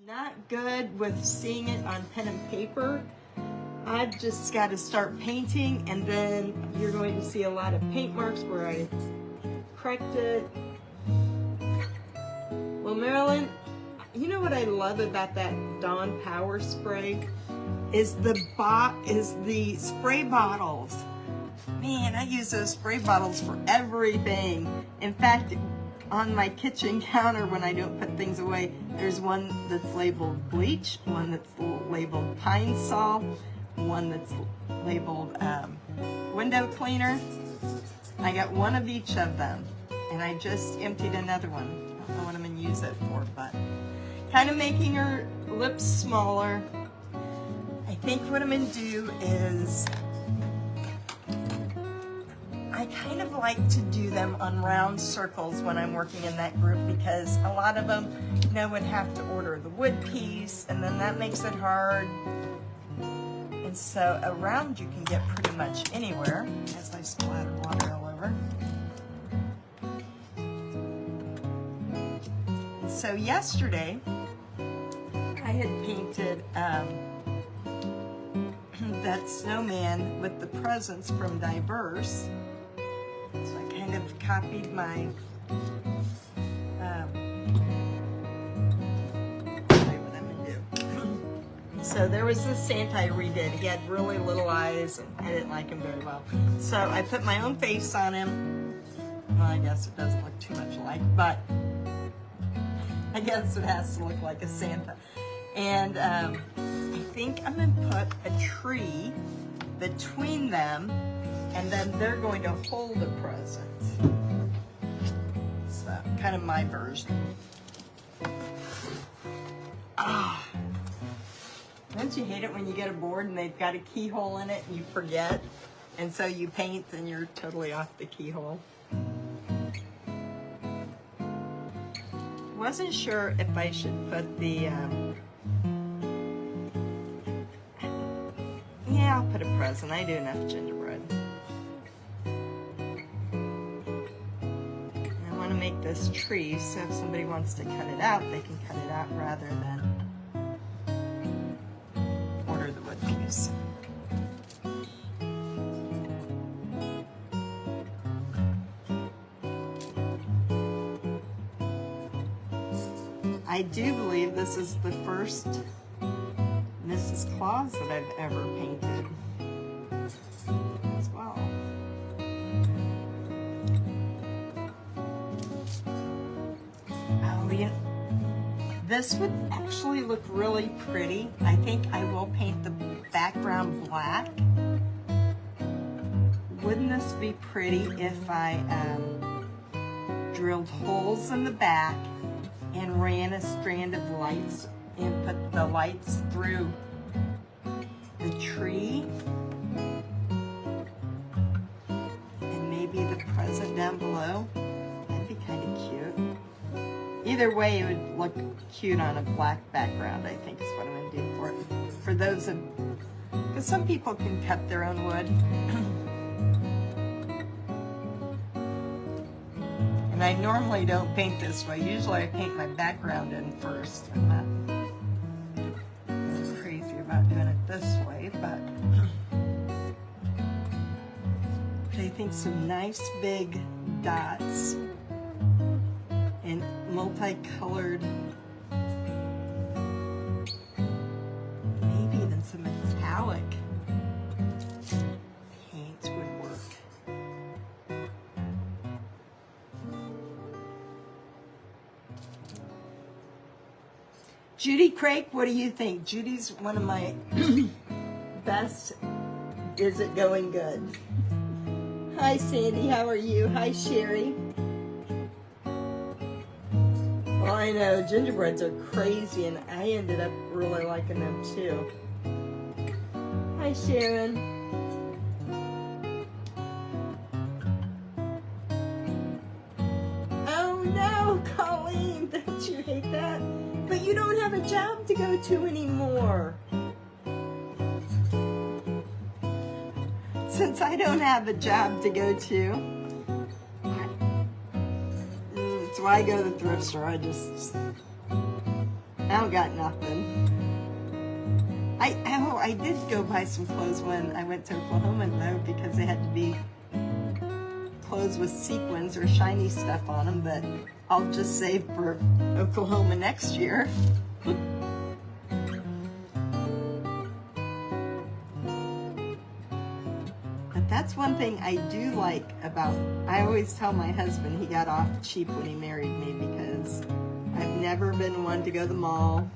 Not good with seeing it on pen and paper. I've just got to start painting, and then you're going to see a lot of paint marks where I cracked it. Well, Marilyn, you know what I love about that Dawn Power Spray is the spray bottles. Man, I use those spray bottles for everything. In fact, on my kitchen counter when I don't put things away, there's one that's labeled bleach, one that's labeled pine sol, one that's labeled window cleaner. I got one of each of them, and I just emptied another one. I don't know what I'm gonna use it for, but kind of making her lips smaller. I think what I'm gonna do is I kind of like to do them on round circles when I'm working in that group, because a lot of them, would have to order the wood piece, and then that makes it hard. And so a round you can get pretty much anywhere, as I splatter water all over. And so yesterday, I had painted that snowman with the presents from Diverse. So I kind of copied my what I'm gonna do. So there was this Santa I redid. He had really little eyes, and I didn't like him very well. So I put my own face on him. Well, I guess it doesn't look too much alike, but I guess it has to look like a Santa. And I think I'm gonna put a tree between them, and then they're going to hold a present. So, kind of my version. Ah, don't you hate it when you get a board and they've got a keyhole in it and you forget, and so you paint and you're totally off the keyhole? Wasn't sure if I should put the yeah, I'll put a present. I do enough gingerbread. Make this tree, so if somebody wants to cut it out, they can cut it out rather than order the wood piece. I do believe this is the first Mrs. Claus that I've ever painted as well. This would actually look really pretty. I think I will paint the background black. Wouldn't this be pretty if I drilled holes in the back and ran a strand of lights and put the lights through the tree? And maybe the present down below? That'd be kind of cute. Either way, it would look cute on a black background, I think is what I'm going to do for it. For those of, because some people can cut their own wood. And I normally don't paint this way. Usually I paint my background in first. I'm not crazy about doing it this way, but I think some nice big dots and multicolored, maybe even some metallic paint would work. Judy Craig, what do you think? Judy's one of my best. Is it going good? Hi Sandy, how are you? Hi Sherry. Well, I know, gingerbreads are crazy, and I ended up really liking them too. Hi, Sharon. Oh no, Colleen, don't you hate that? But you don't have a job to go to anymore. Since I don't have a job to go to, that's why I go to the thrift store. I don't got nothing. I did go buy some clothes when I went to Oklahoma though, because they had to be clothes with sequins or shiny stuff on them, but I'll just save for Oklahoma next year. But that's one thing I do like about, I always tell my husband he got off cheap when he married me, because I've never been one to go to the mall.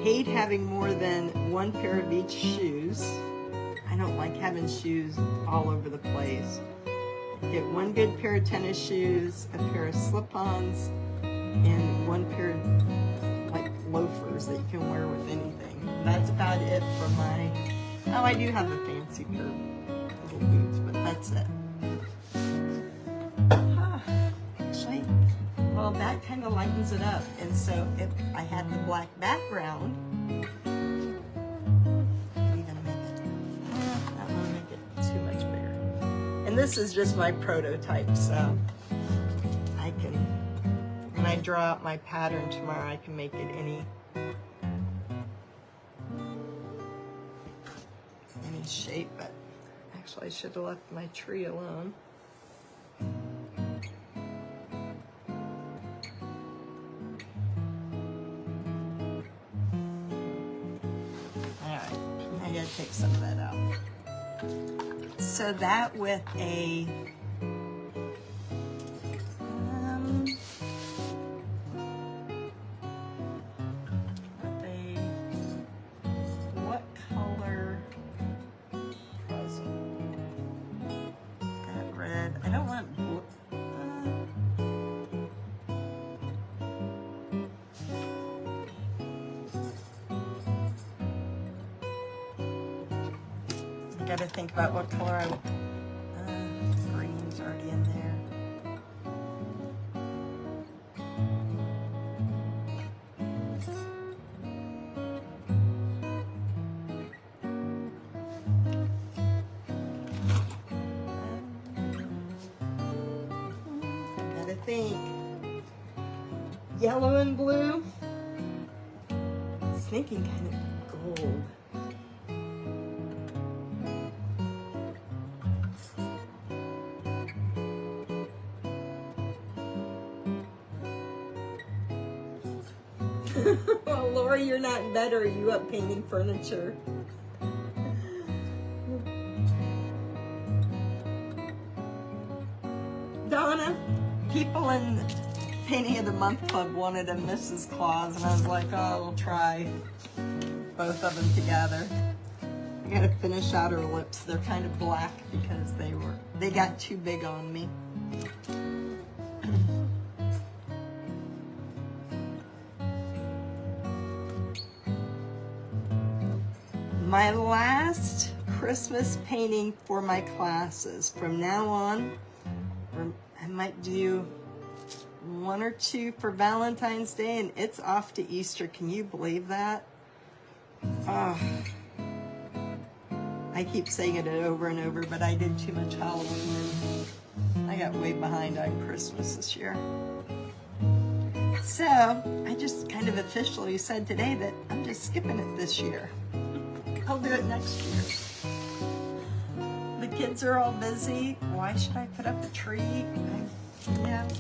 Hate having more than one pair of each shoes. I don't like having shoes all over the place. Get one good pair of tennis shoes, a pair of slip-ons, and one pair of like loafers that you can wear with anything. That's about it for my, oh, I do have a fancy pair of little boots, but that's it. Actually, well, that kind of lightens it up. And so if I had the black background, this is just my prototype, so I can, when I draw out my pattern tomorrow, I can make it any shape, but actually I should have left my tree alone. Alright, I gotta take some of that out. So that with a what color present? That red. I don't want blue. Got to think about what color I green's already in there. Got to think. Yellow and blue. I was thinking kind of gold. Well, Lori, you're not in bed, or are you up painting furniture? Donna, people in Painting of the Month Club wanted a Mrs. Claus, and I was like, oh, we'll try both of them together. I gotta finish out her lips. They're kind of black because they got too big on me. My last Christmas painting for my classes. From now on, I might do one or two for Valentine's Day, and it's off to Easter. Can you believe that? Oh, I keep saying it over and over, but I did too much Halloween, and I got way behind on Christmas this year. So I just kind of officially said today that I'm just skipping it this year. I'll do it next year. The kids are all busy. Why should I put up a tree?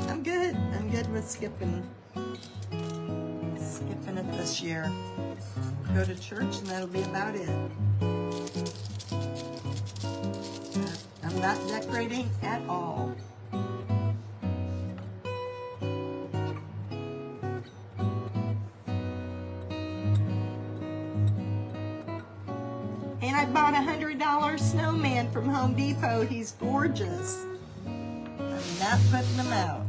I'm good. I'm good with skipping it this year. Go to church and that'll be about it. I'm not decorating at all. And I bought a $100 snowman from Home Depot. He's gorgeous. I'm not putting them out.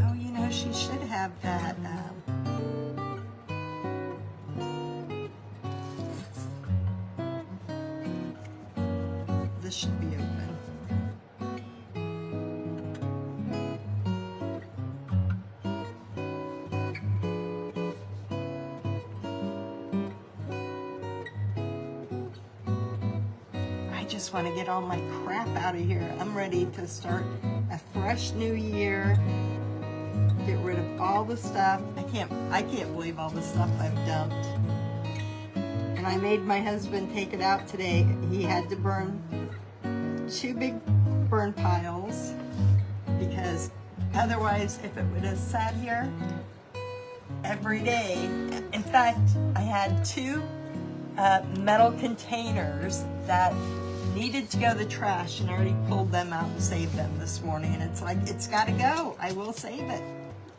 Oh, you know, she should have that. This should be open. just want to get all my crap out of here. I'm ready to start a fresh new year. Get rid of all the stuff. I can't believe all the stuff I've dumped. And I made my husband take it out today. He had to burn 2 big burn piles because otherwise, if it would have sat here every day, in fact, I had 2 metal containers that needed to go to the trash, and I already pulled them out and saved them this morning. And it's like, it's got to go. I will save it.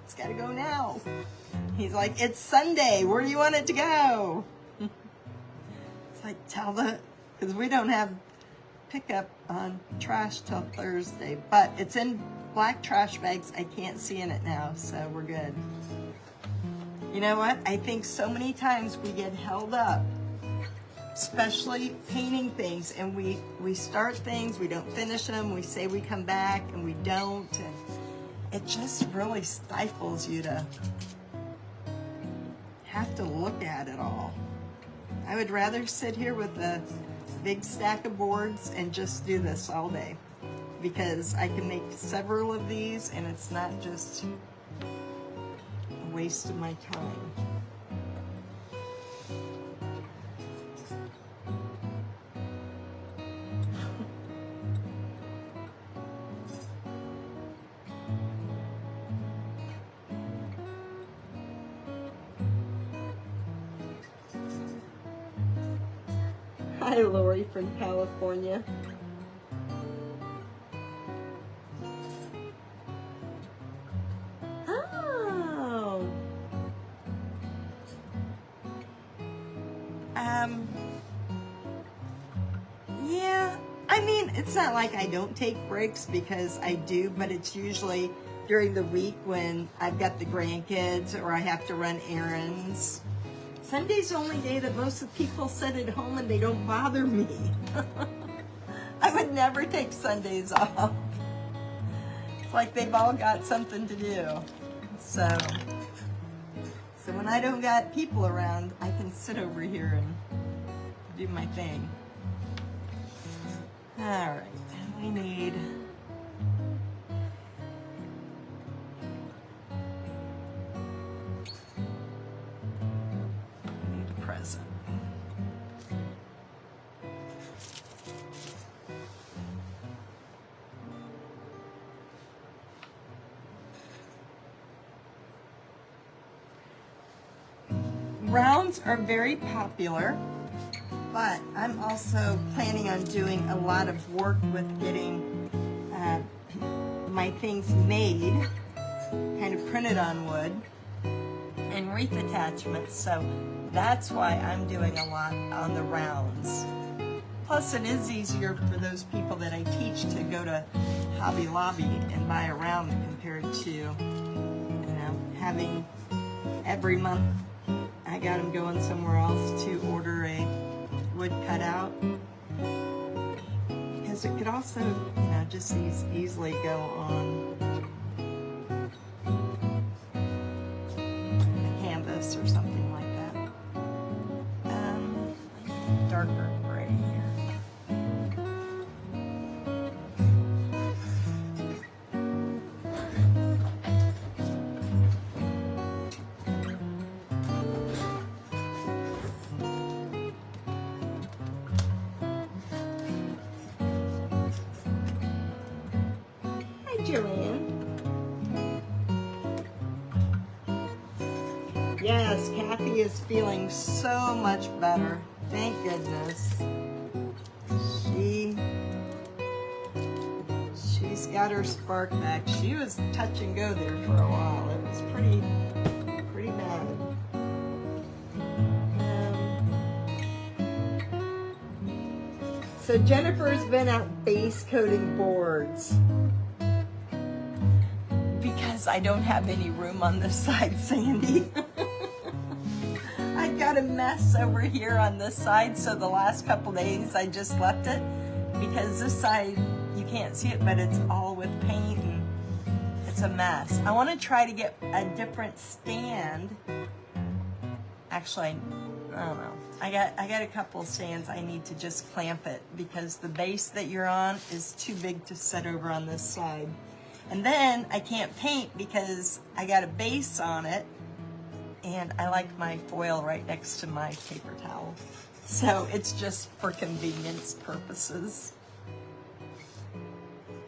It's got to go now. He's like, it's Sunday. Where do you want it to go? It's like, because we don't have pickup on trash till Thursday, but it's in black trash bags. I can't see in it now, so we're good. You know what? I think so many times we get held up, especially painting things, and we start things, we don't finish them, we say we come back and we don't, and it just really stifles you to have to look at it all. I would rather sit here with a big stack of boards and just do this all day, because I can make several of these and it's not just a waste of my time. Hi, Lori from California. Oh. Yeah, I mean, it's not like I don't take breaks, because I do, but it's usually during the week when I've got the grandkids or I have to run errands. Sunday's the only day that most of the people sit at home and they don't bother me. I would never take Sundays off. It's like they've all got something to do. So when I don't got people around, I can sit over here and do my thing. All right, we need a present. Rounds are very popular, but I'm also planning on doing a lot of work with getting my things made, kind of printed on wood, and wreath attachments, so that's why I'm doing a lot on the rounds. Plus, it is easier for those people that I teach to go to Hobby Lobby and buy a round compared to, having every month I got them going somewhere else to order a wood cutout, because it could also, just easily go on a canvas or something like that. Darker gray here. Yes, Kathy is feeling so much better. Thank goodness. She's got her spark back. She was touch and go there for a while. It was pretty bad. So Jennifer's been out base coating boards. Because I don't have any room on this side, Sandy. I've got a mess over here on this side, so the last couple days I just left it, because this side, you can't see it, but it's all with paint and it's a mess. I want to try to get a different stand. Actually, I don't know. I got a couple of stands I need to just clamp it because the base that you're on is too big to set over on this side. And then I can't paint because I got a base on it and I like my foil right next to my paper towel. So it's just for convenience purposes.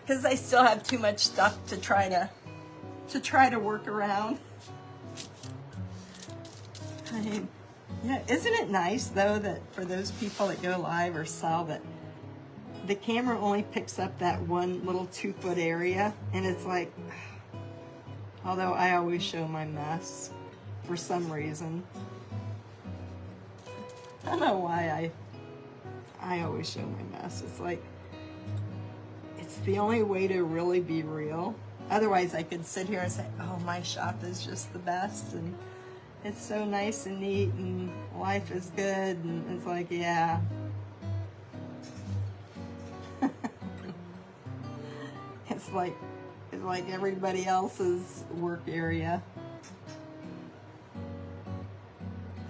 Because I still have too much stuff to try to work around. I mean, yeah, isn't it nice though that for those people that go live or sell that the camera only picks up that one little 2-foot area, and it's like, although I always show my mess for some reason. I don't know why I always show my mess. It's like, it's the only way to really be real. Otherwise I could sit here and say, oh, my shop is just the best and it's so nice and neat and life is good, and it's like, yeah. It's like everybody else's work area.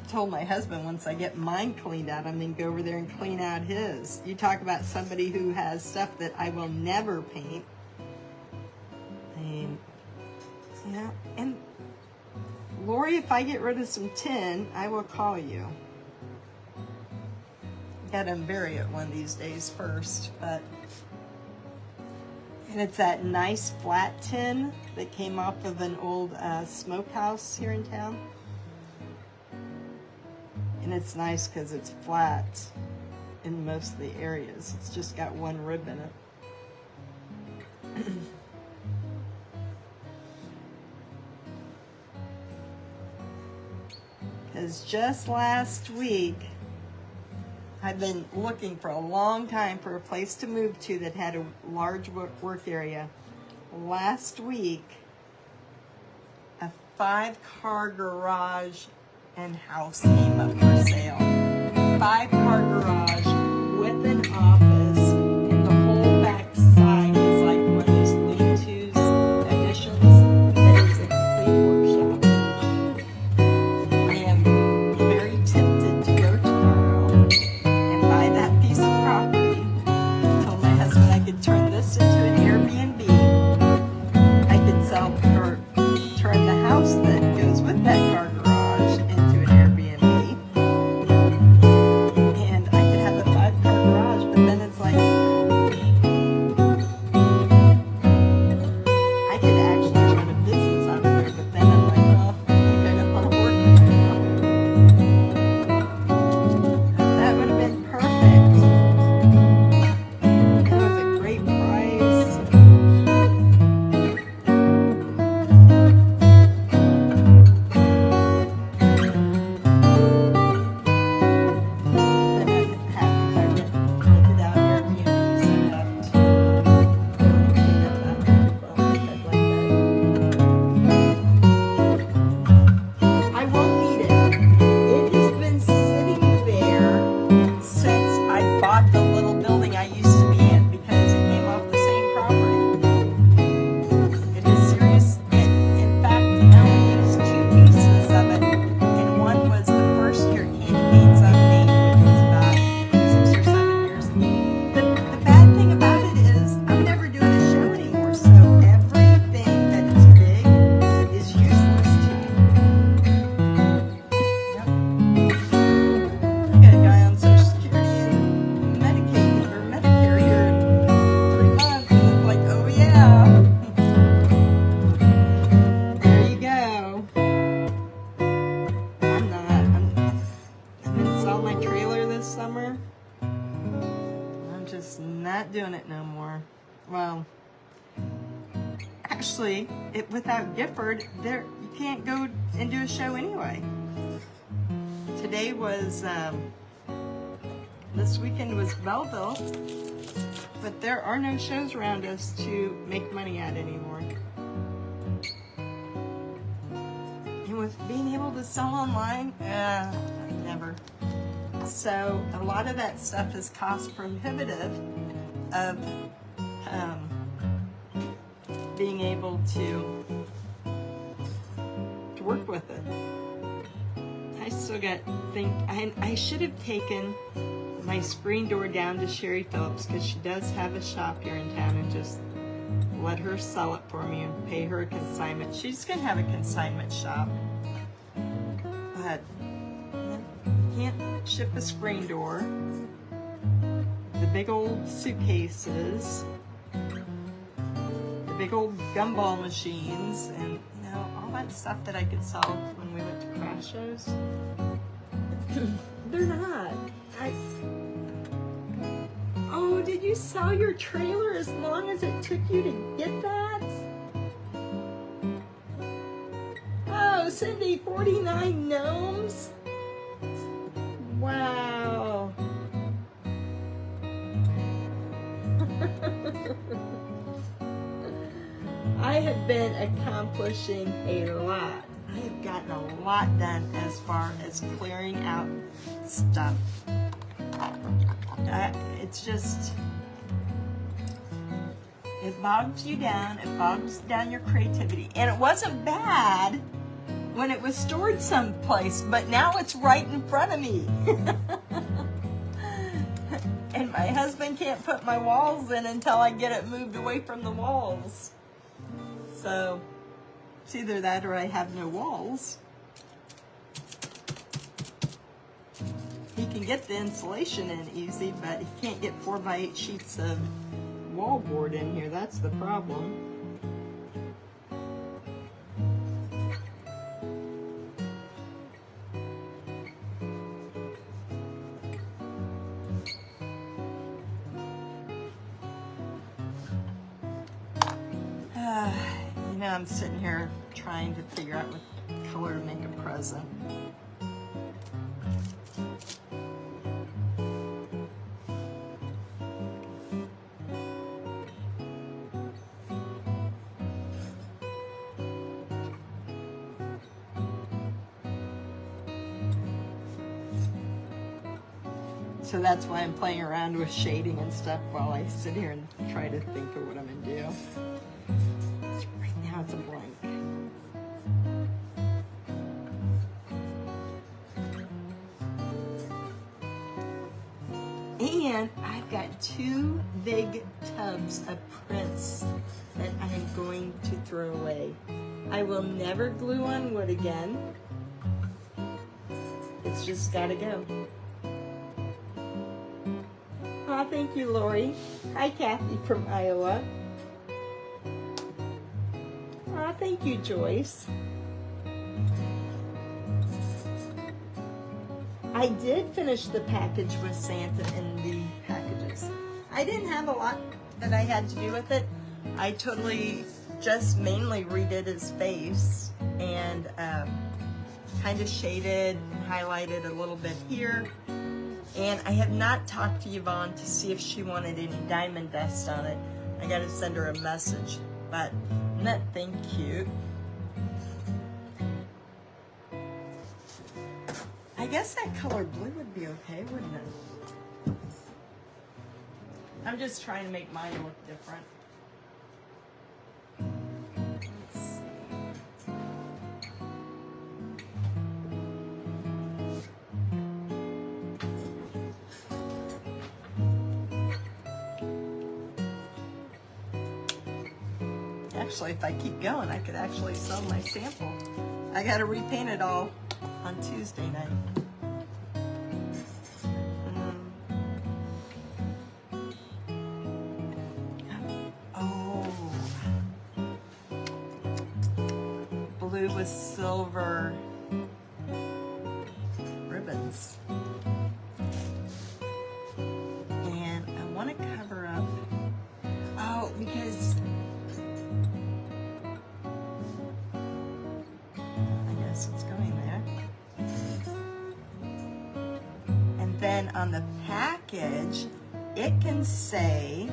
I told my husband once I get mine cleaned out, I'm gonna go over there and clean out his. You talk about somebody who has stuff that I will never paint. I mean, yeah, and Lori, if I get rid of some tin, I will call you. Gotta unbury it one of these days first, but. And it's that nice flat tin that came off of an old smokehouse here in town. And it's nice because it's flat in most of the areas. It's just got one rib in it. Because just last week, I've been looking for a long time for a place to move to that had a large work area. Last week, a 5-car garage and house came up for sale. 5-car garage with an office, and the whole back side is like one of those lean-tos additions that is a complete workshop. I am very tempted to go tomorrow and buy that piece of property. I told my husband I could turn this into an Airbnb. I could sell or turn the house that goes with that car garage into an Airbnb. And I could have a 5-car garage, but then it's like I could actually run a business out of there, but then I'm like, well, maybe I don't want to work there. That would have been perfect. It was a great price. Then I'd have, if I rented out Airbnbs, I'd have to clean up after. Well, I'd like that. I won't need it. It has been sitting there since I bought the little building I used to be in because it came off the same property. It is serious. In fact, I only used 2 pieces of it, and one was the first year Candy Cane's unnamed, which was about 6 or 7 years. The bad thing about it is I'm never doing a show anymore, so everything that is big is useless to me. Yep. I got a guy on Social Security and Medicaid or Medicare here in 3 months, and it's like, oh yeah. There you go. I'm gonna sell my trailer this summer. I'm just not doing it no more. Well, actually, without Gifford, you can't go and do a show anyway. Today was, this weekend was Belleville, but there are no shows around us to make money at anymore. And with being able to sell online, never. So a lot of that stuff is cost prohibitive of being able to work with it. I still got I should have taken my screen door down to Sherry Phillips because she does have a shop here in town, and just let her sell it for me and pay her a consignment. She's gonna have a consignment shop, but can't ship a screen door. The big old suitcases, the big old gumball machines, and all that stuff that I could sell when we went to craft shows. They're not. Oh, did you sell your trailer as long as it took you to get that? Oh, Cindy, 49 gnomes? Wow. I have been accomplishing a lot. I have gotten a lot done as far as clearing out stuff. It's just, it bogs you down, it bogs down your creativity. And it wasn't bad when it was stored someplace, but now it's right in front of me. And my husband can't put my walls in until I get it moved away from the walls. So it's either that or I have no walls. He can get the insulation in easy, but he can't get 4x8 sheets of wallboard in here. That's the problem. I'm sitting here trying to figure out what color to make a present. So that's why I'm playing around with shading and stuff while I sit here and try to think of what I'm going to do. Right now it's a blank. And I've got 2 big tubs of prints that I'm going to throw away. I will never glue on wood again. It's just gotta go. Aw, thank you, Lori. Hi, Kathy from Iowa. Aw, thank you, Joyce. I did finish the package with Santa in the packages. I didn't have a lot that I had to do with it. I totally just mainly redid his face and kind of shaded and highlighted a little bit here. And I have not talked to Yvonne to see if she wanted any diamond dust on it. I gotta send her a message, but isn't that thing cute? I guess that color blue would be okay, wouldn't it? I'm just trying to make mine look different. Let's see. Actually, if I keep going, I could actually sell my sample. I gotta repaint it all on Tuesday night. Blue with silver ribbons. And I want to cover up, because I guess it's going there. And then on the package, it can say,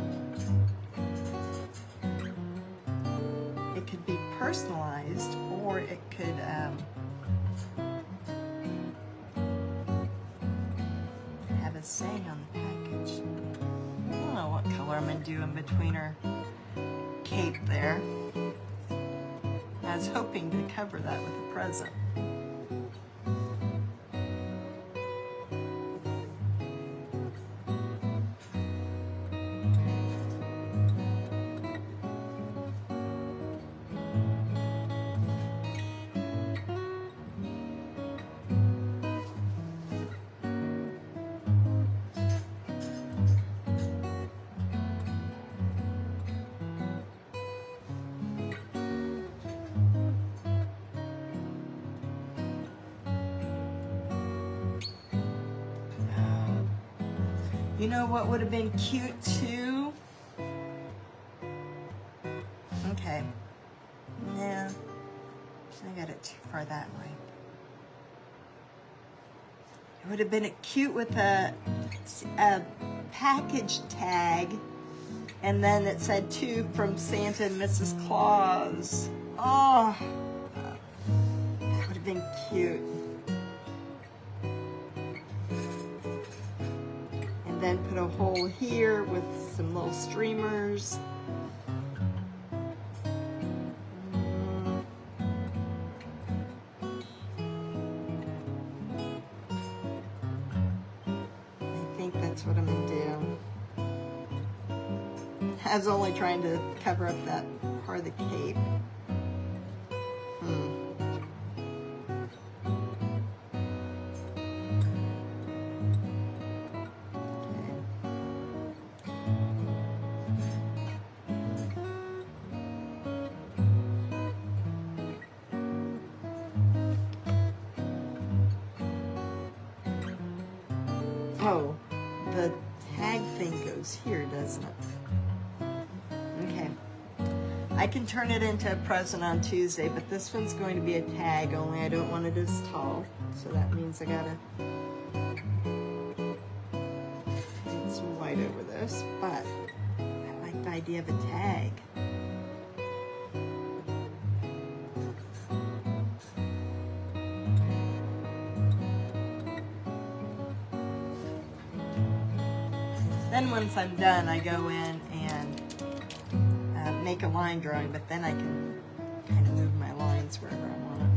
it could be personalized, or it could have a saying on the package. I don't know what color I'm going to do in between her cape there. I was hoping to cover that with a present. You know what would have been cute too? Okay. Yeah. I got it too far that way. It would have been cute with a package tag, and then it said to from Santa and Mrs. Claus. Oh, that would have been cute. And then put a hole here with some little streamers. That's what I'm gonna do. I was only trying to cover up that part of the cape. Oh, the tag thing goes here, doesn't it? Okay. I can turn it into a present on Tuesday, but this one's going to be a tag, only I don't want it as tall. So that means I gotta add some white over this, but I like the idea of a tag. Then once I'm done, I go in and make a line drawing, but then I can kind of move my lines wherever I want.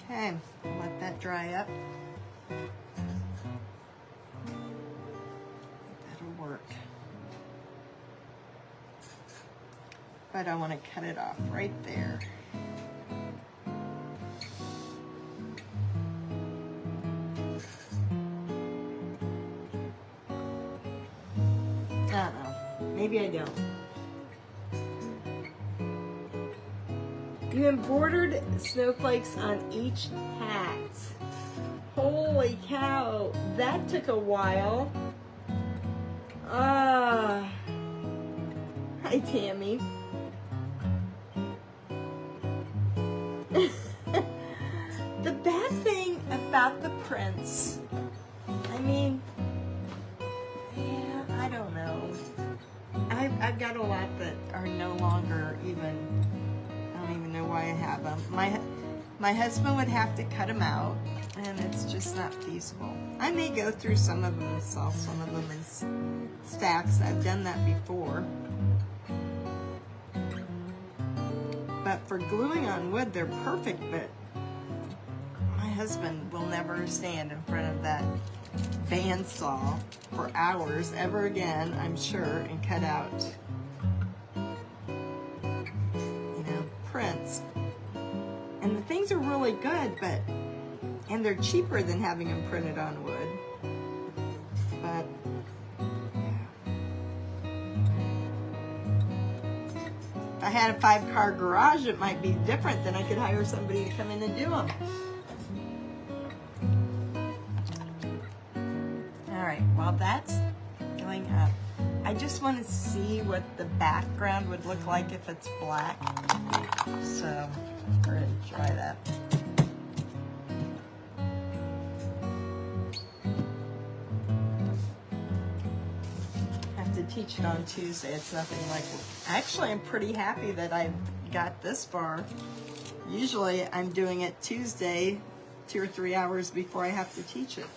Okay, I'll let that dry up. But I want to cut it off right there. I don't know. Maybe I don't. You embroidered snowflakes on each hat. Holy cow, that took a while. Hi, Tammy. The bad thing about the prints, I mean, yeah, I don't know. I've got a lot that are no longer even, I don't even know why I have them. My husband would have to cut them out, and it's just not feasible. I may go through some of them and sell some of them in stacks. I've done that before. But for gluing on wood, they're perfect, but my husband will never stand in front of that bandsaw for hours ever again, I'm sure, and cut out, you know, prints. And the things are really good, and they're cheaper than having them printed on wood. But if I had a 5-car garage, it might be different. Then I could hire somebody to come in and do them. All right, while that's going up, I just want to see what the background would look like if it's black. So we're going to try that. Teach it on Tuesday. It's nothing like it. Actually, I'm pretty happy that I've got this far. Usually I'm doing it Tuesday 2 or 3 hours before I have to teach it.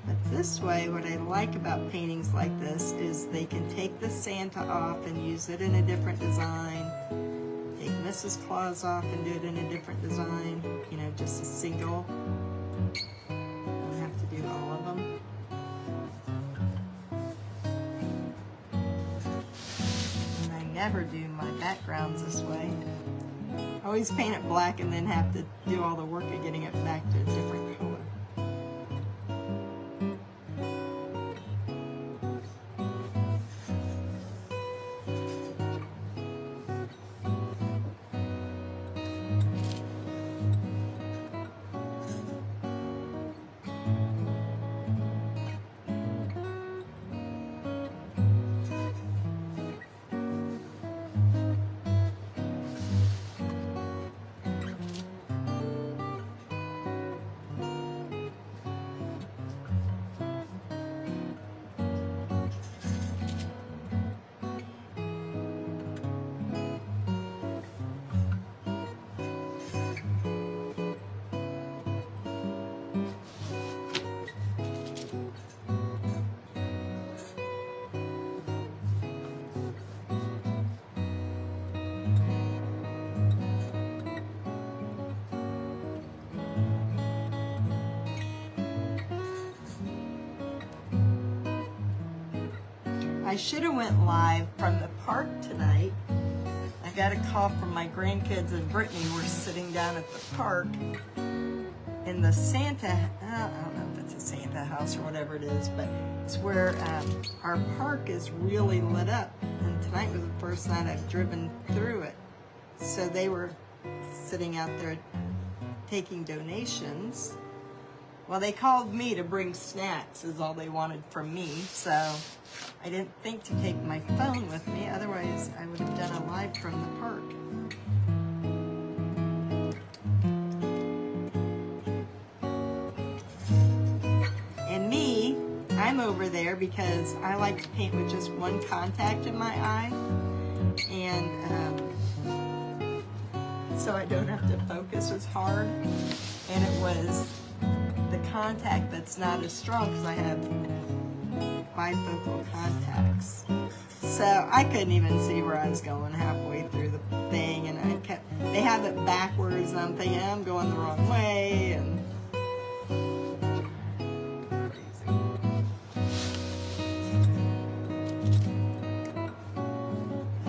But this way, what I like about paintings like this is they can take the Santa off and use it in a different design. Take Mrs. Claus off and do it in a different design. You know, just a single. Do all of them. And I never do my backgrounds this way. I always paint it black and then have to do all the work of getting it back to a different color. I should have went live from the park tonight. I got a call from my grandkids and Brittany. We're sitting down at the park in the Santa, I don't know if it's a Santa house or whatever it is, but it's where our park is really lit up. And tonight was the first night I've driven through it. So they were sitting out there taking donations. Well, they called me to bring snacks is all they wanted from me. So I didn't think to take my phone with me. Otherwise, I would have done a live from the park. And me, I'm over there because I like to paint with just one contact in my eye. And so I don't have to focus as hard. And it was the contact that's not as strong because I have bifocal contacts. So I couldn't even see where I was going halfway through the thing, and they have it backwards, and I'm thinking I'm going the wrong way, and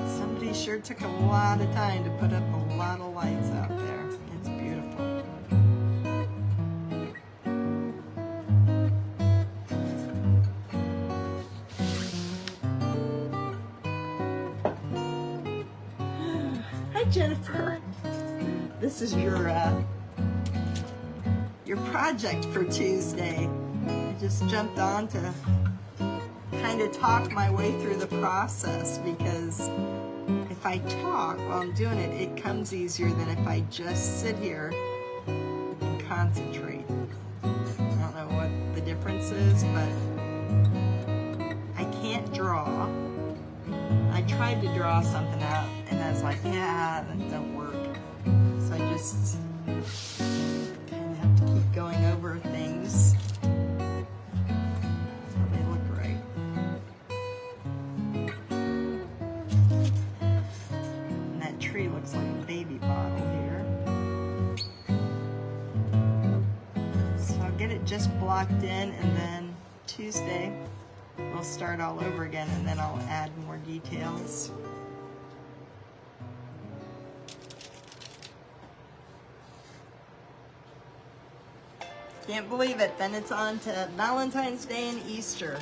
somebody sure took a lot of time to put up a lot of lights out there. It's beautiful. Jennifer, this is your project for Tuesday. I just jumped on to kind of talk my way through the process because if I talk while I'm doing it, it comes easier than if I just sit here and concentrate. I don't know what the difference is, but I can't draw. I tried to draw something out and I was like, yeah, that don't work. So I just kind of have to keep going over things until they look right. And that tree looks like a baby bottle here. So I'll get it just blocked in, and then Tuesday we'll start all over again, and then I'll add more details. Can't believe it. Then it's on to Valentine's Day and Easter.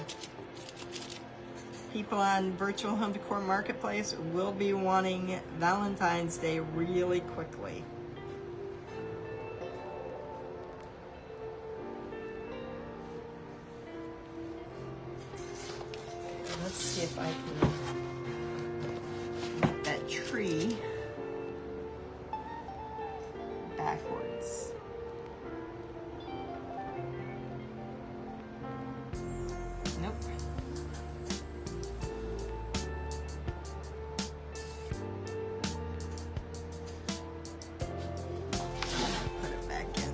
People on Virtual Home Decor Marketplace will be wanting Valentine's Day really quickly. Let's see if I can make that tree backwards. Nope. Put it back in.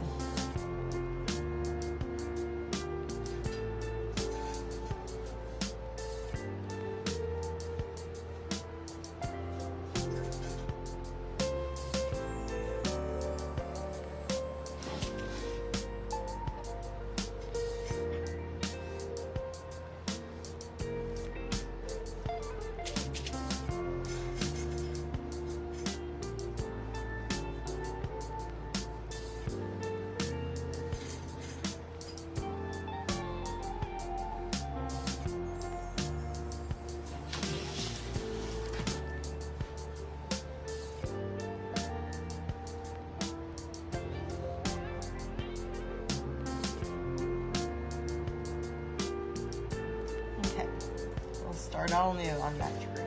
start all new on that tree.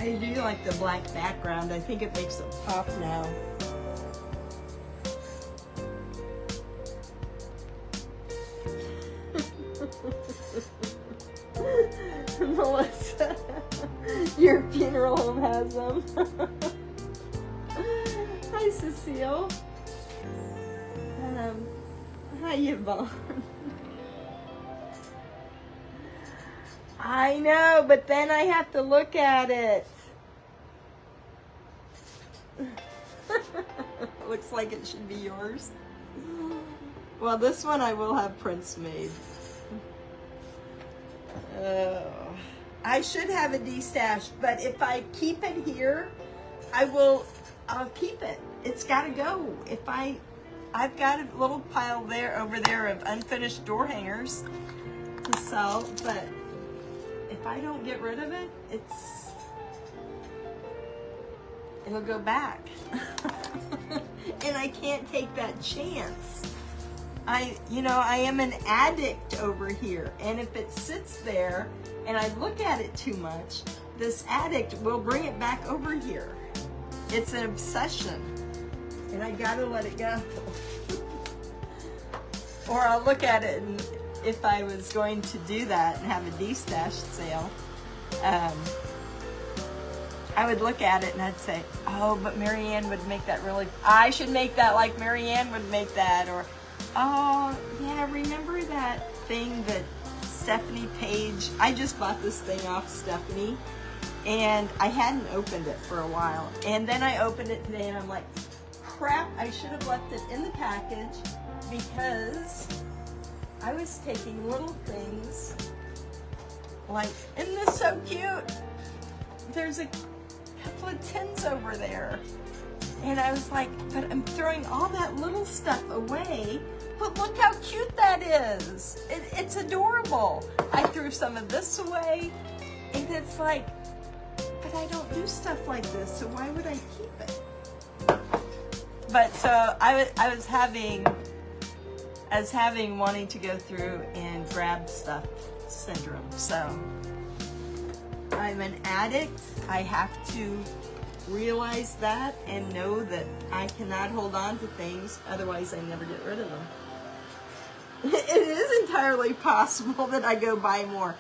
I do like the black background. I think it makes it pop now. Melissa, your funeral home has them. Hi, Cecile. Hi, Yvonne. I know, but then I have to look at it. Looks like it should be yours. Well, this one I will have prints made. I should have a D-stash, but if I keep it here, I'll keep it. It's gotta go. I've got a little pile over there of unfinished door hangers to sell, but if I don't get rid of it, it'll go back. And I can't take that chance. I am an addict over here, and if it sits there and I look at it too much, this addict will bring it back over here. It's an obsession, and I gotta let it go. Or I'll look at it, and if I was going to do that and have a D-stash sale, I would look at it and I'd say, oh, but Marianne would make that I should make that like Marianne would make that. Or, oh, yeah, remember that thing that Stephanie Page, I just bought this thing off Stephanie, and I hadn't opened it for a while. And then I opened it today, and I'm like, crap, I should have left it in the package, because I was taking little things like, isn't this so cute? There's a couple of tins over there. And I was like, but I'm throwing all that little stuff away. But look how cute that is. It's adorable. I threw some of this away. And it's like, but I don't do stuff like this, so why would I keep it? But so I was having wanting to go through and grab stuff syndrome. So I'm an addict. I have to realize that and know that I cannot hold on to things, otherwise I never get rid of them. It is entirely possible that I go buy more.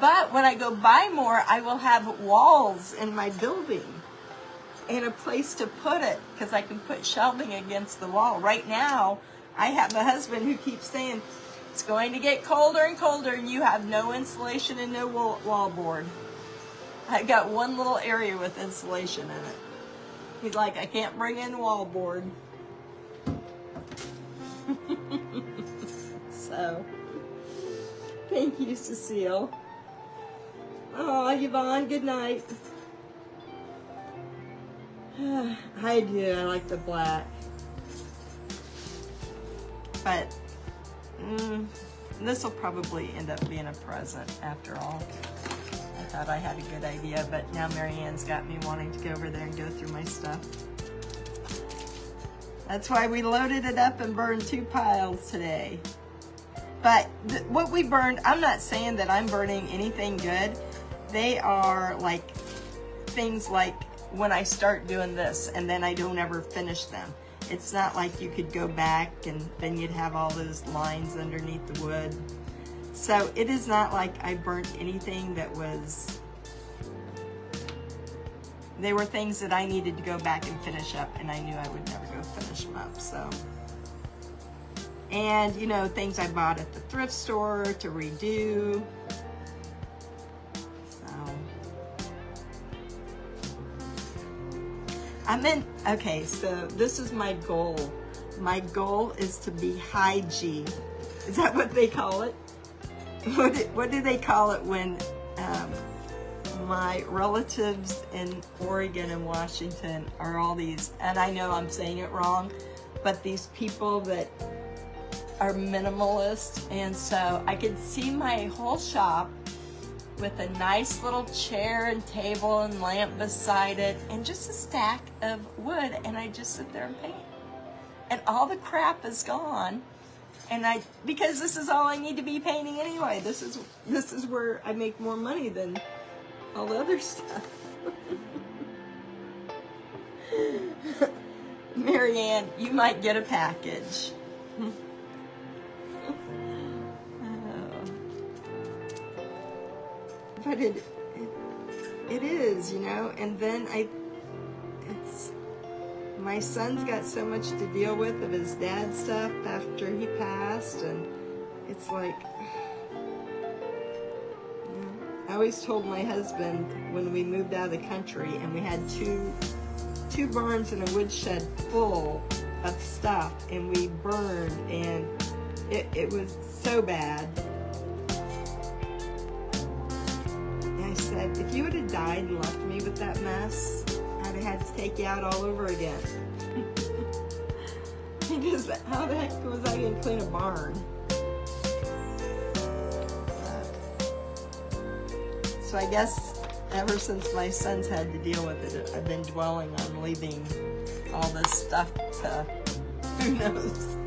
But when I go buy more, I will have walls in my building and a place to put it, because I can put shelving against the wall. Right now, I have a husband who keeps saying, it's going to get colder and colder, and you have no insulation and no wall board. I got one little area with insulation in it. He's like, I can't bring in wall board. So, thank you, Cecile. Oh, Yvonne, good night. I do, I like the black. But, this will probably end up being a present after all. I thought I had a good idea, but now Marianne's got me wanting to go over there and go through my stuff. That's why we loaded it up and burned 2 piles today. But what we burned, I'm not saying that I'm burning anything good. They are like things like when I start doing this and then I don't ever finish them. It's not like you could go back and then you'd have all those lines underneath the wood. So it is not like I burnt anything that was, they were things that I needed to go back and finish up, and I knew I would never go finish them up, so. And you know, things I bought at the thrift store to redo. Okay, so this is my goal. My goal is to be high G. Is that what they call it? What do they call it when my relatives in Oregon and Washington are all these, and I know I'm saying it wrong, but these people that are minimalist, and so I could see my whole shop with a nice little chair and table and lamp beside it and just a stack of wood, and I just sit there and paint. And all the crap is gone, because this is all I need to be painting anyway. This is where I make more money than all the other stuff. Marianne, you might get a package. But it is, you know, and then my son's got so much to deal with of his dad's stuff after he passed, and it's like, you know, I always told my husband when we moved out of the country and we had two barns and a woodshed full of stuff, and we burned, and it was so bad. And I said, if you would have died and left me with that mess, I'd have had to take you out all over again. Because how the heck was I going to clean a barn? So I guess ever since my son's had to deal with it, I've been dwelling on leaving all this stuff to who knows.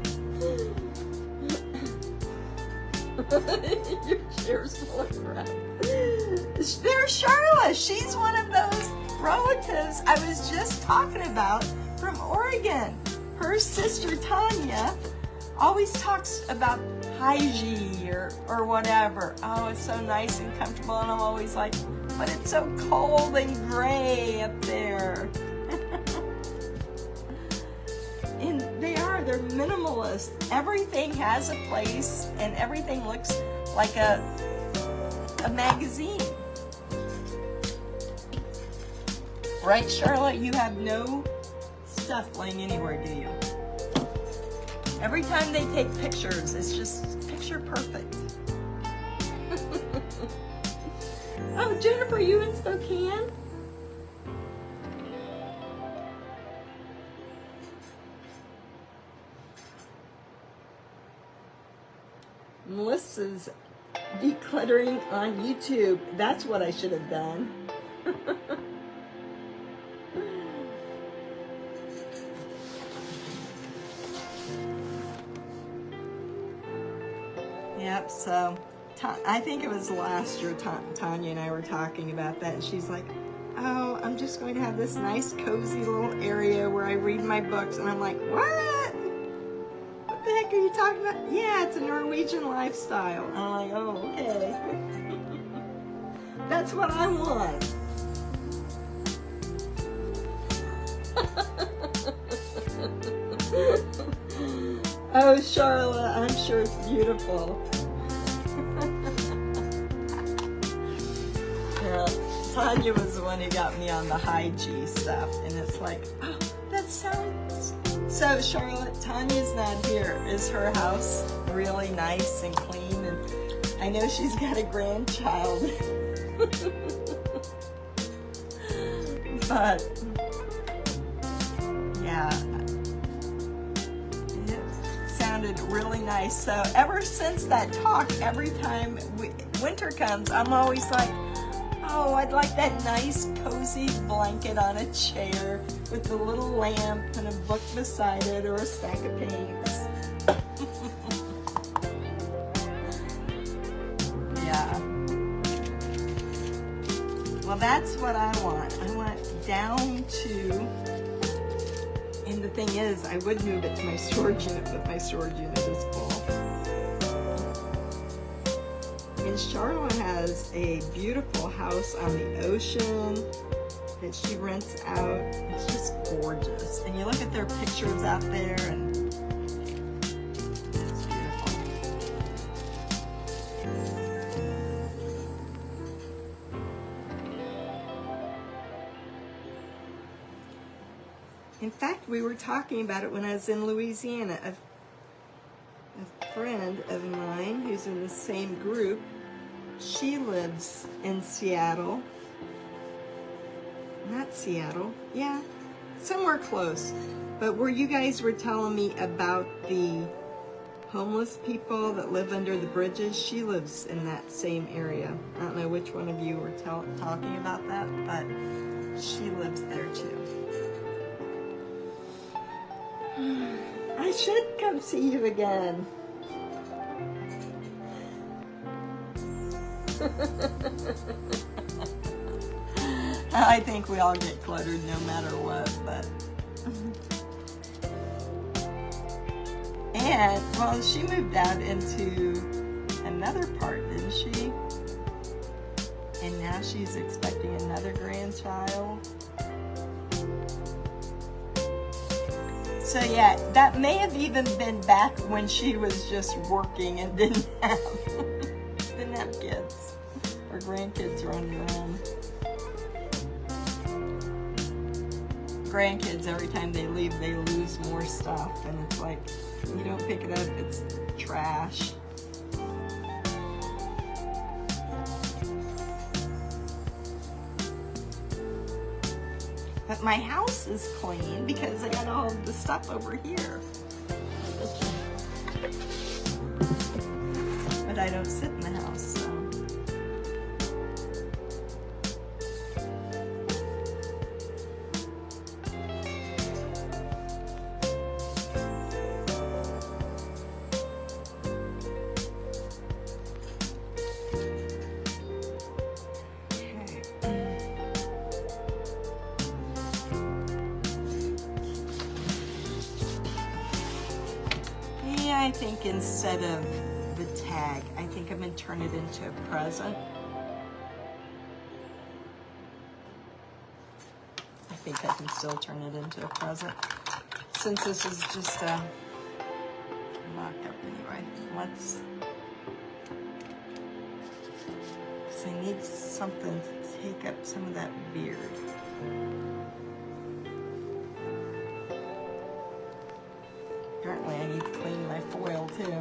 Your chair's full of crap. There's Charla. She's one of those relatives I was just talking about from Oregon. Her sister Tanya always talks about hygiene or whatever. Oh, it's so nice and comfortable, and I'm always like, but it's so cold and gray up there. And they're minimalist. Everything has a place, and everything looks like a magazine. Right, Charlotte? You have no stuff laying anywhere, do you? Every time they take pictures, it's just picture perfect. Oh, Jennifer, you in Spokane? Melissa's decluttering on YouTube. That's what I should have done. Yep, so I think it was last year Tanya and I were talking about that, and she's like, oh, I'm just going to have this nice cozy little area where I read my books. And I'm like, what? What the heck are you talking about? Yeah, it's a Norwegian lifestyle. And I'm like, oh, okay. That's what I want. Oh, Charlotte, I'm sure it's beautiful. Tanya was the one who got me on the hygiene stuff, and it's like, oh, that sounds... So, Charlotte, Tanya's not here. Is her house really nice and clean? And I know she's got a grandchild. But, yeah, it sounded really nice. So, ever since that talk, every time winter comes, I'm always like, oh, I'd like that nice cozy blanket on a chair with a little lamp and a book beside it, or a stack of paints. Yeah. Well, that's what I want. I want down to, and the thing is, I would move it to my storage unit, but my storage unit is full. And Charlotte has a beautiful house on the ocean that she rents out. It's just gorgeous. And you look at their pictures out there, and it's beautiful. In fact, we were talking about it when I was in Louisiana. A friend of mine who's in the same group, she lives in Seattle. Not Seattle, yeah, somewhere close. But where you guys were telling me about the homeless people that live under the bridges, she lives in that same area. I don't know which one of you were talking about that, but she lives there too. I should come see you again. I think we all get cluttered no matter what, but. And, well, she moved out into another part, didn't she? And now she's expecting another grandchild. So yeah, that may have even been back when she was just working and didn't have kids or grandkids running around. Grandkids, every time they leave, they lose more stuff, and it's like, you don't pick it up, it's trash. But my house is clean because I got all the stuff over here. But I don't sit in the house, so. I think instead of the tag, I think I'm going to turn it into a present. I think I can still turn it into a present. Since this is just a mock-up anyway. Let's... So I need something to take up some of that beard. Apparently I need to clean my foil too.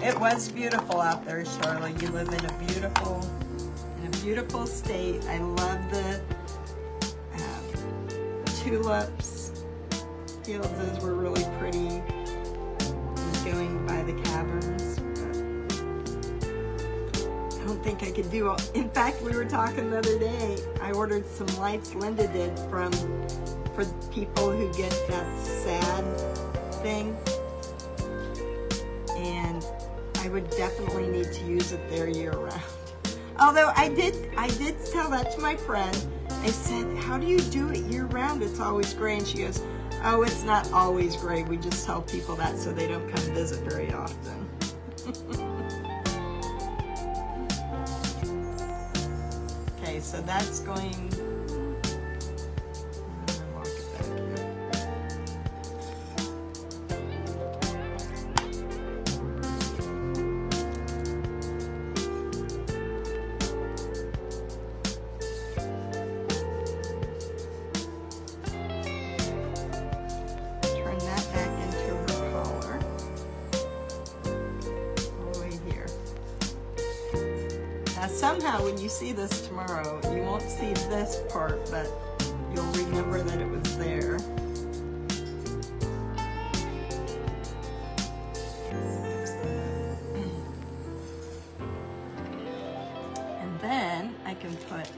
It was beautiful out there, Charlotte. You live in a beautiful state. I love the tulips. Fields, those were really pretty. Going by the caverns. I don't think I could do all. In fact, we were talking the other day. I ordered some lights Linda did for people who get that sad thing, and I would definitely need to use it there year round. Although I did tell that to my friend. I said, "How do you do it year round? It's always gray." And she goes, "Oh, it's not always gray. We just tell people that so they don't come visit very often." Okay, so that's going... Walk it back here. Somehow when you see this tomorrow, you won't see this part, but you'll remember that it was there. And then I can put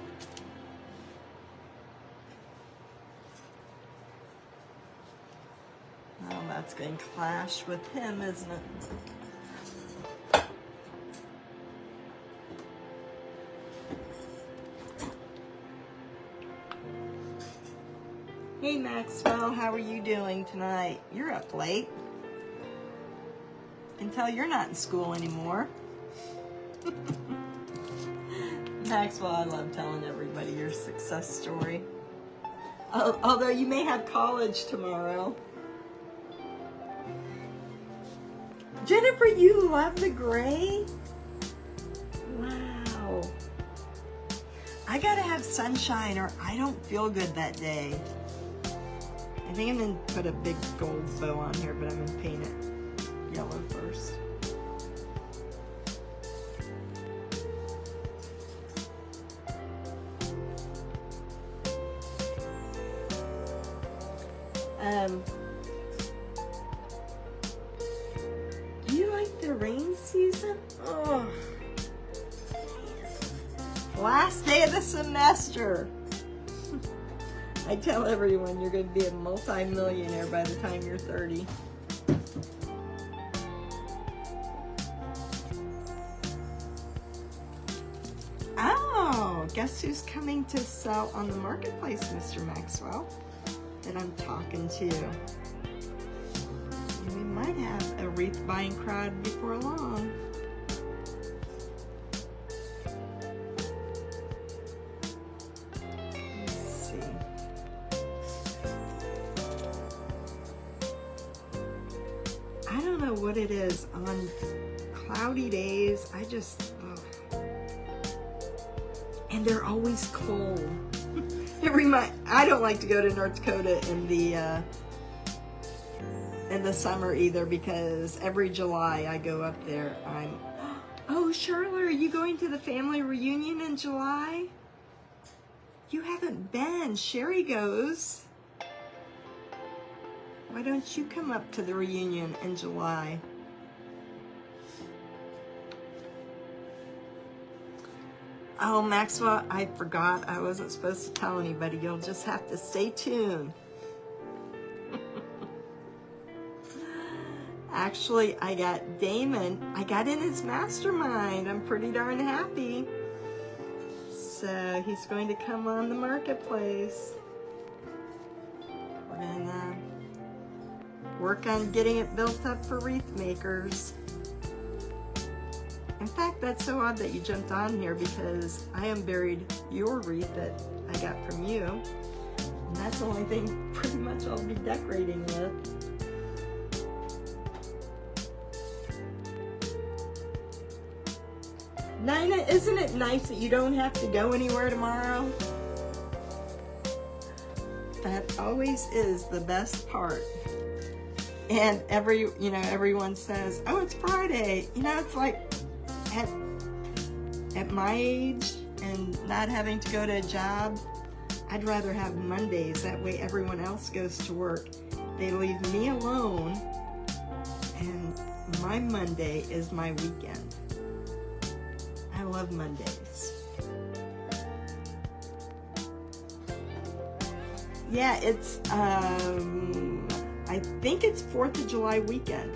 well, that's going to clash with him, isn't it? Hey Maxwell, how are you doing tonight? You're up late. I can tell you're not in school anymore. Maxwell, I love telling everybody your success story. Although you may have college tomorrow. Jennifer, you love the gray? Wow. I gotta have sunshine or I don't feel good that day. I think I'm going to put a big gold bow on here, but I'm going to paint it yellow first. Do you like the rain season? Oh. Last day of the semester. I tell everyone you're going to be a multi-millionaire by the time you're 30. Oh, guess who's coming to sell on the marketplace, Mr. Maxwell, that I'm talking to? We might have a wreath buying crowd before long. Let's see. I don't know what it is on cloudy days. I just, and they're always cold. I don't like to go to North Dakota in the summer either, because every July I go up there. Oh, Charlotte, are you going to the family reunion in July? You haven't been. Sherry goes. Why don't you come up to the reunion in July? Oh, Maxwell, I forgot. I wasn't supposed to tell anybody. You'll just have to stay tuned. Actually, I got Damon. I got in his mastermind. I'm pretty darn happy. So he's going to come on the marketplace. We're going to work on getting it built up for wreath makers. In fact, that's so odd that you jumped on here, because I unburied your wreath that I got from you. And that's the only thing pretty much I'll be decorating with. Nina, isn't it nice that you don't have to go anywhere tomorrow? That always is the best part. And everyone says, oh, it's Friday. It's like, at my age and not having to go to a job, I'd rather have Mondays. That way everyone else goes to work. They leave me alone, and my Monday is my weekend. I love Mondays. Yeah, it's, I think it's 4th of July weekend.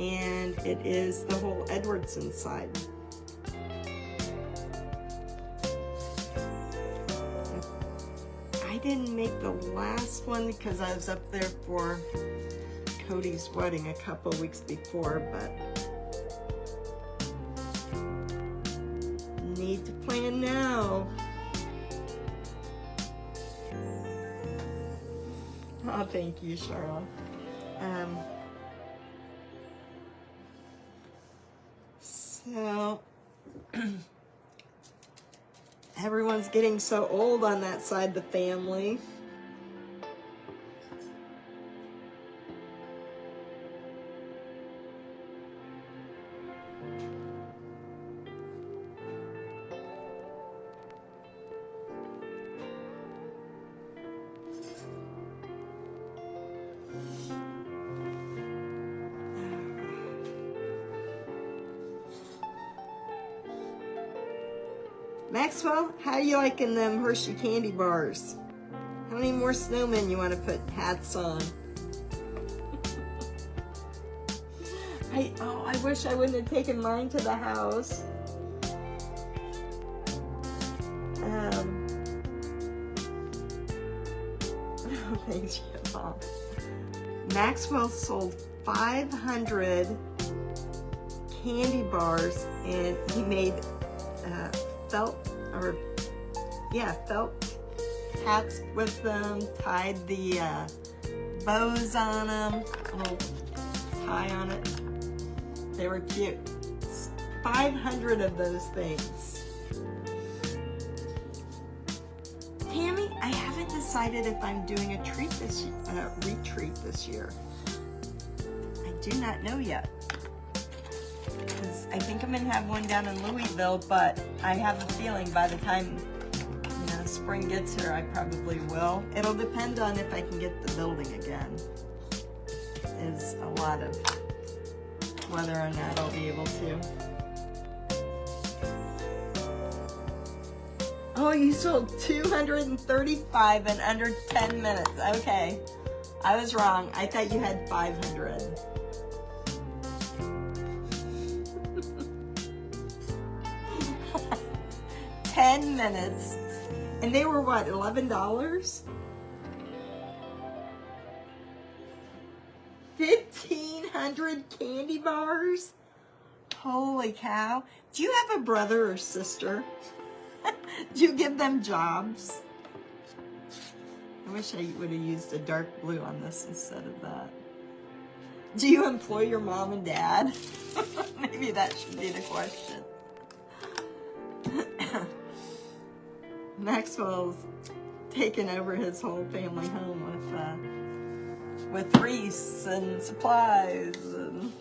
And it is the whole Edwardson side. I didn't make the last one because I was up there for Cody's wedding a couple weeks before, but need to plan now. Oh, thank you, Charlotte. So, everyone's getting so old on that side of the family. Maxwell, how you liking them Hershey candy bars? How many more snowmen you want to put hats on? I wish I wouldn't have taken mine to the house. Thanks, Mom. Maxwell sold 500 candy bars, and he made felt hats with them, tied the bows on them, a little tie on it. They were cute. 500 of those things. Tammy, I haven't decided if I'm doing a retreat this year. I do not know yet. I think I'm gonna have one down in Louisville, but I have a feeling by the time spring gets here, I probably will. It'll depend on if I can get the building again. Is a lot of whether or not I'll be able to. Oh, you sold 235 in under 10 minutes. Okay. I was wrong. I thought you had 500. $10. And they were what, $11? 1,500 candy bars? Holy cow. Do you have a brother or sister? Do you give them jobs? I wish I would have used a dark blue on this instead of that. Do you employ your mom and dad? Maybe that should be the question. Maxwell's taken over his whole family home with wreaths and supplies and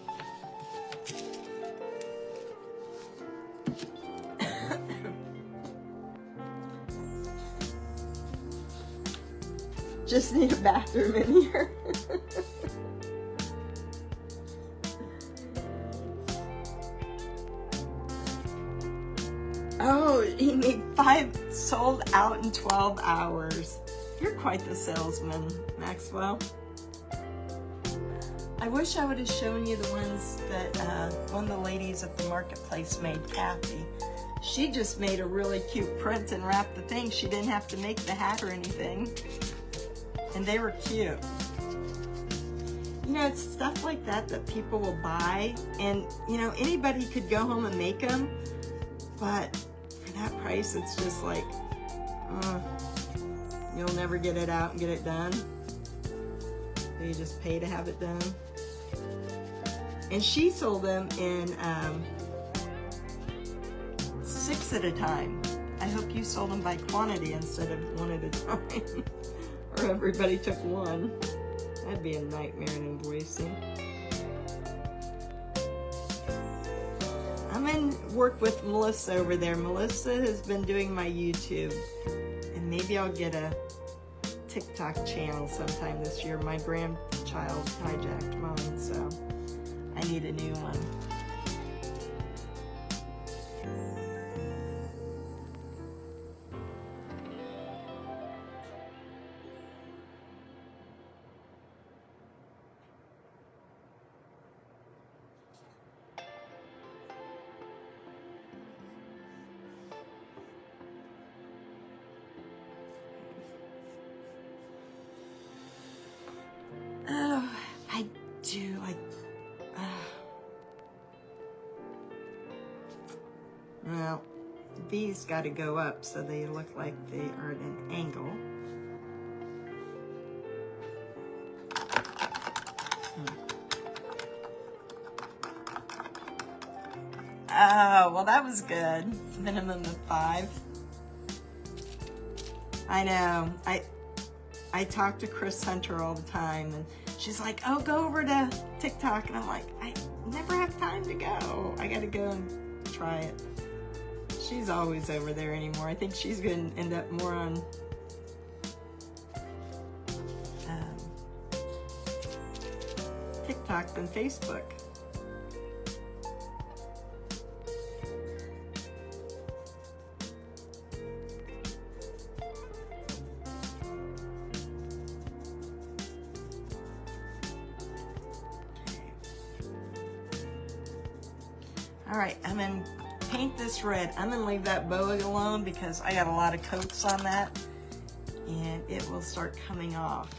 just need a bathroom in here. Oh, he made 5 sold out in 12 hours. You're quite the salesman, Maxwell. I wish I would have shown you the ones that one of the ladies at the marketplace made, Kathy. She just made a really cute print and wrapped the thing. She didn't have to make the hat or anything. And they were cute. You know, it's stuff like that that people will buy. And, you know, anybody could go home and make them. But for that price, it's just like, you'll never get it out and get it done. So you just pay to have it done. And she sold them in 6 at a time. I hope you sold them by quantity instead of 1 at a time. Or everybody took 1. That'd be a nightmare in invoicing. I'm in work with Melissa over there. Melissa has been doing my YouTube. And maybe I'll get a TikTok channel sometime this year. My grandchild hijacked mine, so I need a new one. Oh, I do. Well, these got to go up so they look like they are at an angle. Oh, well, that was good. Minimum of 5. I know. I talk to Chris Hunter all the time, and she's like, oh, go over to TikTok. And I'm like, I never have time to go. I got to go and try it. She's always over there anymore. I think she's going to end up more on TikTok than Facebook. All right, I'm gonna paint this red. I'm gonna leave that bow alone because I got a lot of coats on that and it will start coming off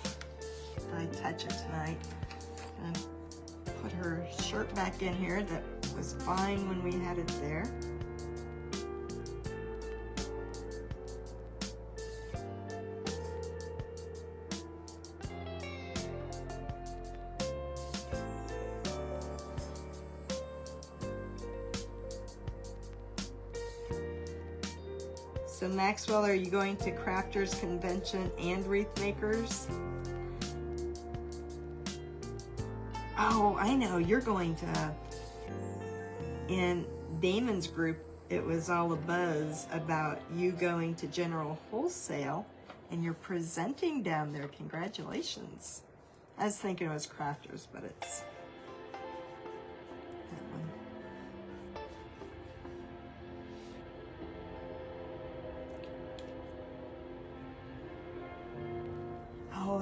if I touch it tonight. And put her shirt back in here that was fine when we had it there. So Maxwell, are you going to Crafters Convention and Wreath Makers? Oh, I know, you're going to, in Damon's group, it was all a buzz about you going to General Wholesale and you're presenting down there. Congratulations. I was thinking it was Crafters, but it's that one.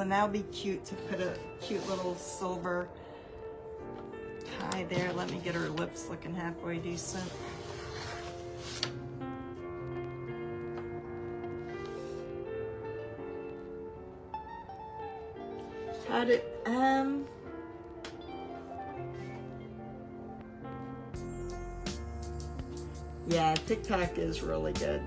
then that would be cute to put a cute little silver tie there. Let me get her lips looking halfway decent. How did, yeah, TikTok is really good.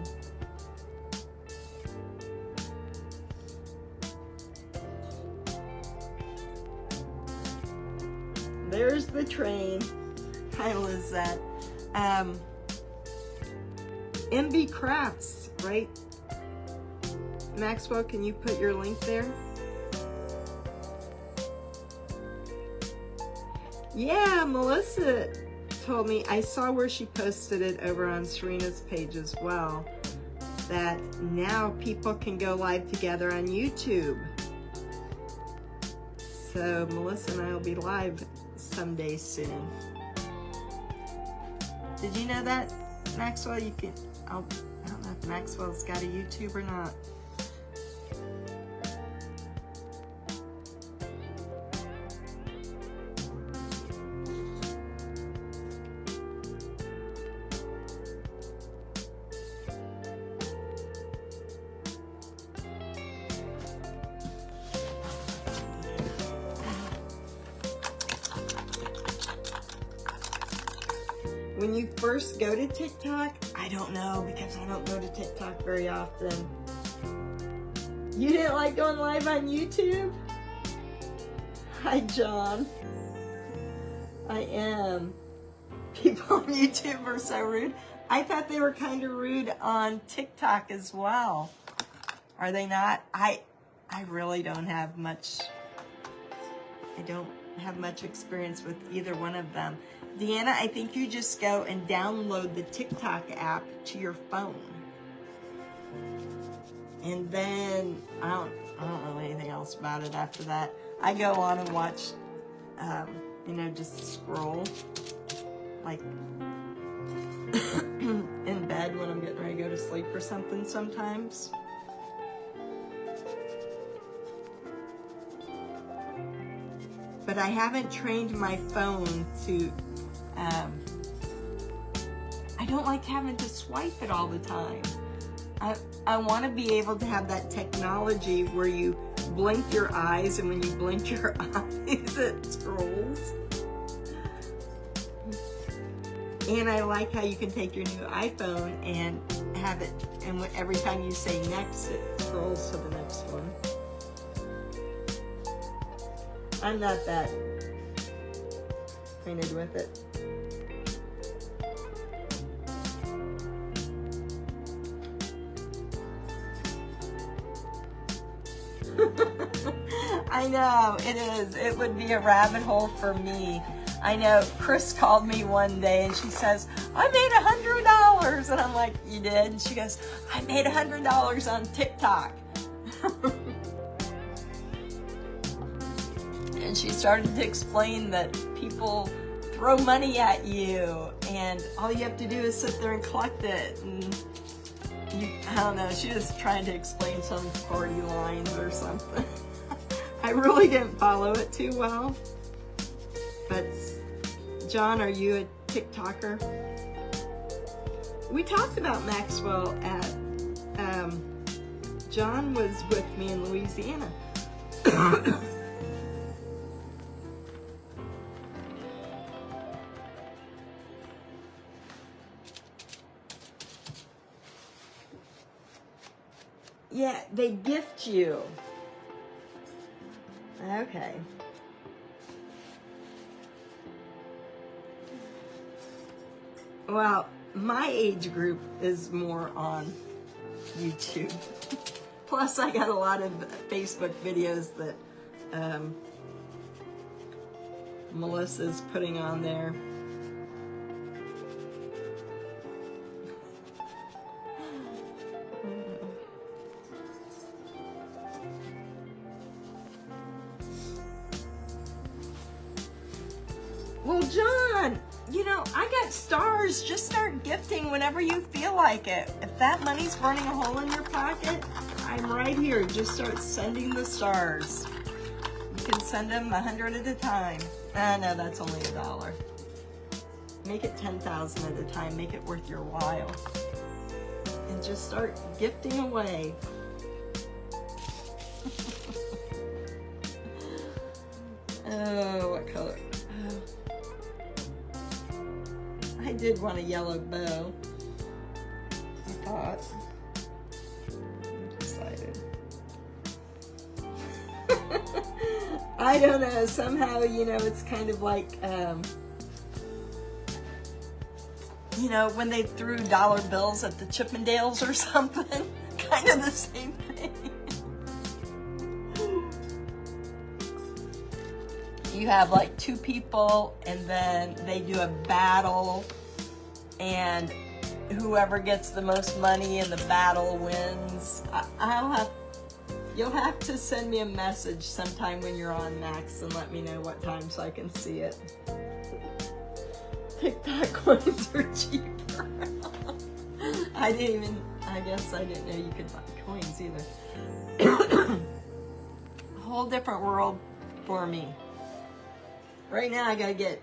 There's the train. Hi, Lizette. MB Crafts, right? Maxwell, can you put your link there? Yeah, Melissa told me, I saw where she posted it over on Serena's page as well, that now people can go live together on YouTube. So Melissa and I will be live someday soon. Did you know that, Maxwell? You can, I don't know if Maxwell's got a YouTube or not. When you first go to TikTok, I don't know, because I don't go to TikTok very often. You didn't like going live on YouTube? Hi, John. I am. People on YouTube are so rude. I thought they were kind of rude on TikTok as well. Are they not? I really don't have much. I don't have much experience with either one of them. Deanna, I think you just go and download the TikTok app to your phone. And then, I don't know anything else about it after that. I go on and watch, you know, just scroll, like, in bed when I'm getting ready to go to sleep or something sometimes. But I haven't trained my phone to, I don't like having to swipe it all the time. I want to be able to have that technology where you blink your eyes, and when you blink your eyes, it scrolls. And I like how you can take your new iPhone and have it, and every time you say next, it scrolls to the next one. I'm not that acquainted with it. I know, it is. It would be a rabbit hole for me. I know, Chris called me one day and she says, I made $100. And I'm like, you did? And she goes, I made $100 on TikTok. And she started to explain that people throw money at you and all you have to do is sit there and collect it. And I don't know, she was trying to explain some party lines or something. I really didn't follow it too well. But John, are you a TikToker? We talked about Maxwell at, John was with me in Louisiana. Yeah, they gift you. Okay. Well, my age group is more on YouTube. Plus, I got a lot of Facebook videos that Melissa's putting on there. Well, John, you know, I got stars. Just start gifting whenever you feel like it. If that money's burning a hole in your pocket, I'm right here. Just start sending the stars. You can send them 100 at a time. Ah, no, that's only $1. Make it 10,000 at a time. Make it worth your while. And just start gifting away. Oh, what color? I did want a yellow bow. I thought. I'm excited. I don't know. Somehow, you know, it's kind of like, you know, when they threw dollar bills at the Chippendales or something. Kind of the same thing. You have like two people and then they do a battle and whoever gets the most money in the battle wins. You'll have to send me a message sometime when you're on Max and let me know what time so I can see it. TikTok coins are cheaper. I guess I didn't know you could buy coins either. A whole different world for me. Right now I gotta get,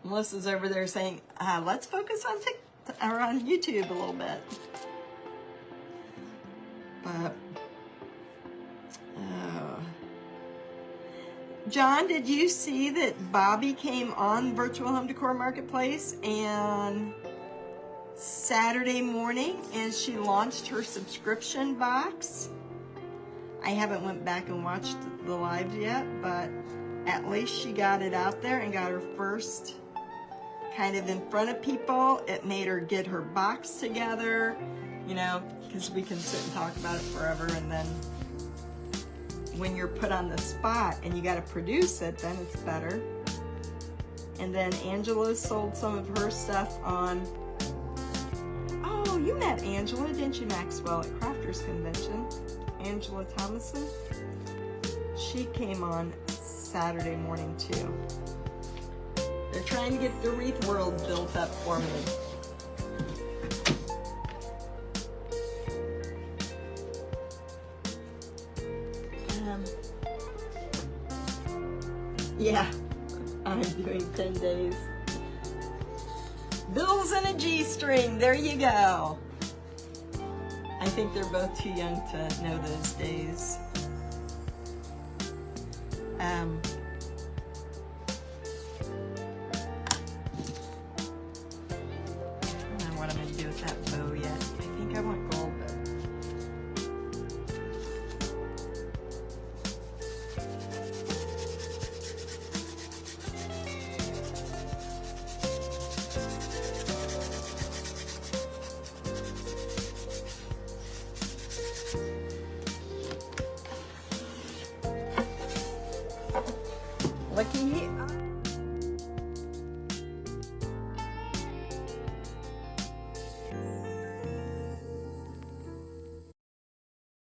Melissa's over there saying, let's focus on TikTok or on YouTube a little bit. But, John, did you see that Bobby came on Virtual Home Decor Marketplace and Saturday morning and she launched her subscription box? I haven't went back and watched the lives yet, but at least she got it out there and got her first kind of in front of people. It made her get her box together, you know, because we can sit and talk about it forever, and then when you're put on the spot and you got to produce it, then it's better. And then Angela sold some of her stuff on, oh, you met Angela, didn't you, Maxwell, at Crafters Convention? Angela Thomason. She came on Saturday morning too. They're trying to get the wreath world built up for me. Yeah, I'm doing 10 days. Bills and a G-string, there you go. I think they're both too young to know those days. I don't know what I'm going to do with that bow yet. I think I want gold though. Looky here.